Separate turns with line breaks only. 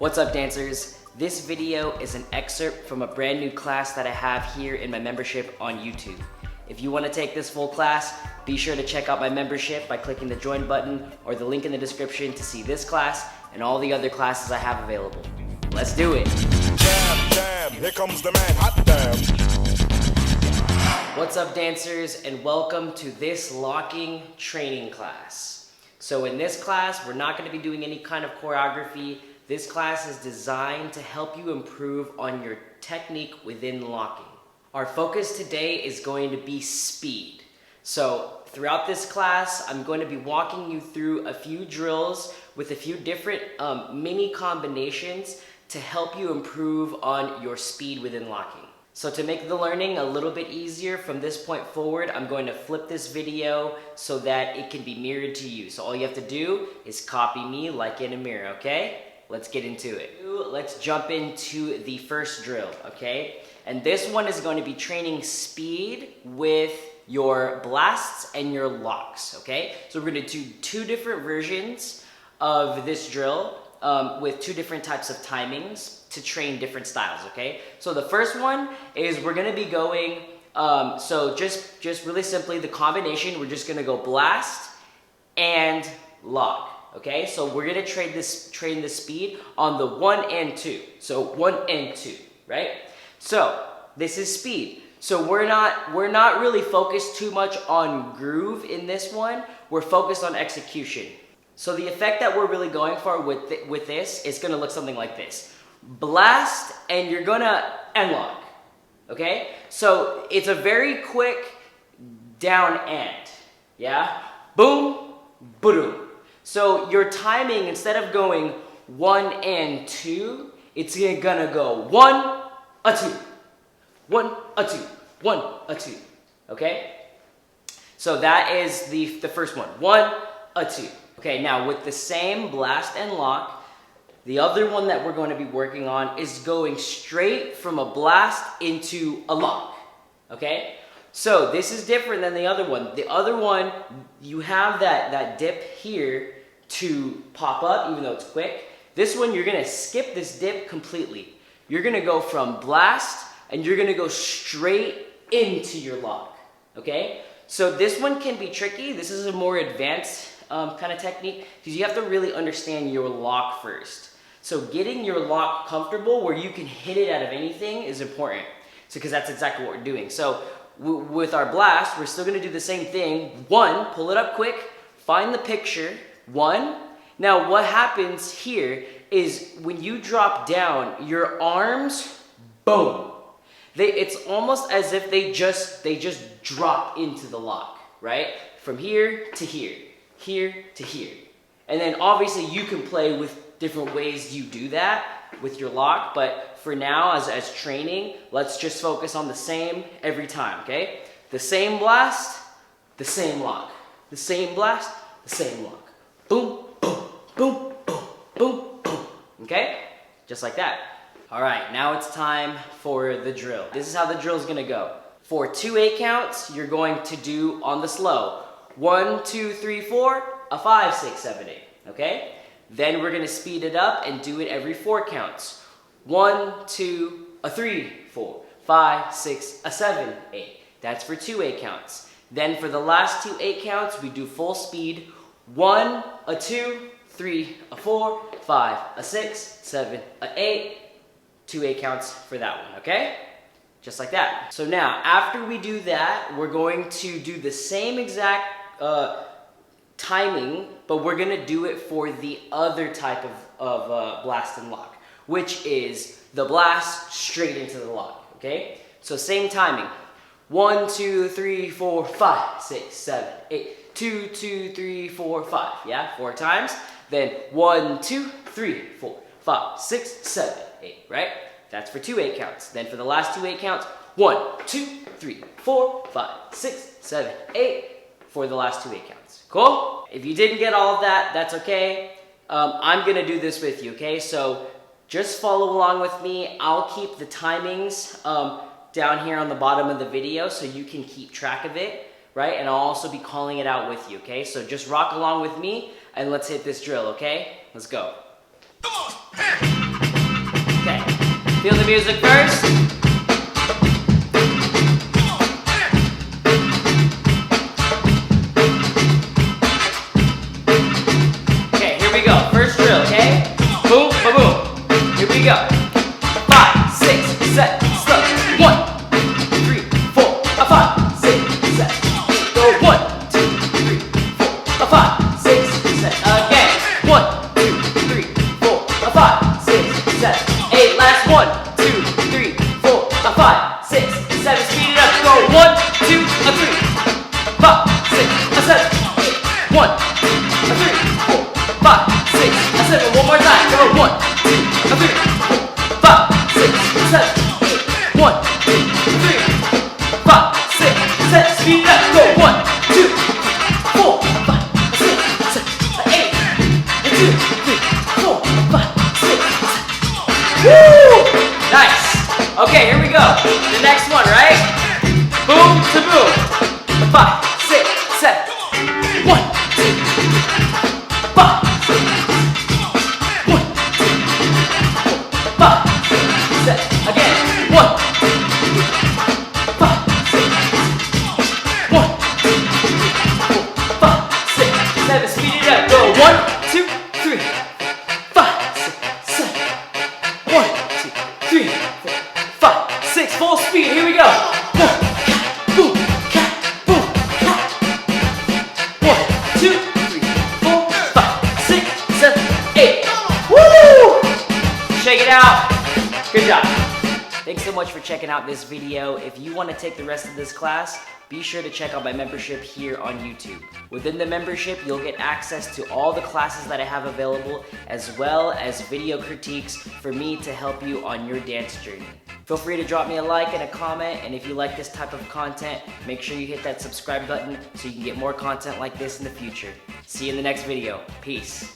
What's up, dancers? This video is an excerpt from a brand new class that I have here in my membership on YouTube. If you want to take this full class, be sure to check out my membership by clicking the join button or the link in the description to see this class and all the other classes I have available. Let's do it!
Jam, jam, here comes the man, hot damn.
What's up, dancers, and welcome to this locking training class. So in this class, we're not going to be doing any kind of choreography. This class is designed to help you improve on your technique within locking. Our focus today is going to be speed. So throughout this class, I'm going to be walking you through a few drills with a few different mini combinations to help you improve on your speed within locking. So to make the learning a little bit easier from this point forward, I'm going to flip this video so that it can be mirrored to you. So all you have to do is copy me like in a mirror, okay? Let's get into it. Let's jump into the first drill, okay? And this one is going to be training speed with your blasts and your locks, okay? So we're going to do two different versions of this drill with two different types of timings to train different styles, okay? So the first one is we're going to be going, so just really simply the combination, we're just going to go blast and lock. Okay, so we're gonna train the speed on the 1 and 2. So 1 and 2, right? So this is speed. So we're not really focused too much on groove in this one. We're focused on execution. So the effect that we're really going for with this is gonna look something like this: blast, and you're gonna and lock. Okay, so it's a very quick down and, yeah, boom, boom. So your timing, instead of going 1 and 2, it's gonna go 1, a 2, 1, a 2, 1, a 2, okay? So that is the first one, 1, a 2. Okay, now with the same blast and lock, the other one that we're going to be working on is going straight from a blast into a lock, okay? So this is different than the other one. The other one, you have that dip here to pop up, even though it's quick. This one, you're gonna skip this dip completely. You're gonna go from blast, and you're gonna go straight into your lock, okay? So this one can be tricky. This is a more advanced kind of technique, because you have to really understand your lock first. So getting your lock comfortable where you can hit it out of anything is important. So, because that's exactly what we're doing. So with our blast, we're still gonna do the same thing. 1, pull it up quick, find the picture, 1. Now what happens here is when you drop down, your arms, boom. It's almost as if they just drop into the lock, right? From here to here, here to here. And then obviously you can play with different ways you do that with your lock, but for now, as training, let's just focus on the same every time, okay? The same blast, the same lock. The same blast, the same lock. Boom, boom, boom, boom, boom, boom. Okay? Just like that. All right, now it's time for the drill. This is how the drill is gonna go. For 2 8 counts, you're going to do on the slow. 1, 2, 3, 4, a 5, 6, 7, 8. Okay? Then we're gonna speed it up and do it every 4 counts. 1, 2, a 3, 4, 5, 6, a 7, 8. That's for 2 8 counts. Then for the last 2 8 counts, we do full speed. 1, a 2, 3, a 4, 5, a 6, 7, a 8. 2 8 counts for that one, okay? Just like that. So now, after we do that, we're going to do the same exact timing, but we're gonna do it for the other type of blast and lock, which is the blast straight into the lock, okay? So same timing. 1, 2, 3, 4, 5, 6, 7, 8. 2, 2, 3, 4, 5. Yeah, 4 times. Then 1, 2, 3, 4, 5, 6, 7, 8. Right? That's for 2 8 counts. Then for the last 2 8 counts, 1, 2, 3, 4, 5, 6, 7, 8 for the last 2 8 counts. Cool? If you didn't get all of that, that's okay. I'm gonna do this with you, okay? So just follow along with me. I'll keep the timings down here on the bottom of the video so you can keep track of it, right? And I'll also be calling it out with you, okay? So just rock along with me and let's hit this drill, okay? Let's go.
Come on.
Feel the music first. Okay, here we go. First drill, okay? Boom, boom, boom. Here we go. 5, 6, 7, slow. 1, 3, 4, 5, 6, 7. Go 1, 2, 3, 4, 5, 6, 7. Again. 1, 2, 3, 4, 5, 6, 7, 8. Last 1, 2, 3, 4, 5, 6, 7. Speed it up. Go 1, 2, 3, 5, 6, 7, 8. 1, 2, 3, 4, 5, 6, 7. One more time. Go 1, 2, 3, 4, 5, 6, 7, 8. 1, 2, 3, 5, 6, 7. Speed it up. Go 1, 2, 4, 5, 6, 7, 8. 2, 3, 4, 5, 6, 7. Woo! Nice. Okay, here we go. The next one, right? Boom to boom. 5, 6, 7. 1, 2, 5, 6, 1, 2, 5, 6, 7. Again. 1, 5, 6, 1, 2, 5, 6, 7. Speed it up. Go 1, 2, 3, 5, 6, 7. 1, 2, 3, 4, 5, 6. Full speed. Here we go. Boom, boom, boom. 1, 2, 3, 4, 5, 6, 7, 8. Woo! Shake it out. Good job. Thanks so much for checking out this video. If you want to take the rest of this class, be sure to check out my membership here on YouTube. Within the membership, you'll get access to all the classes that I have available, as well as video critiques for me to help you on your dance journey. Feel free to drop me a like and a comment, and if you like this type of content, make sure you hit that subscribe button so you can get more content like this in the future. See you in the next video. Peace.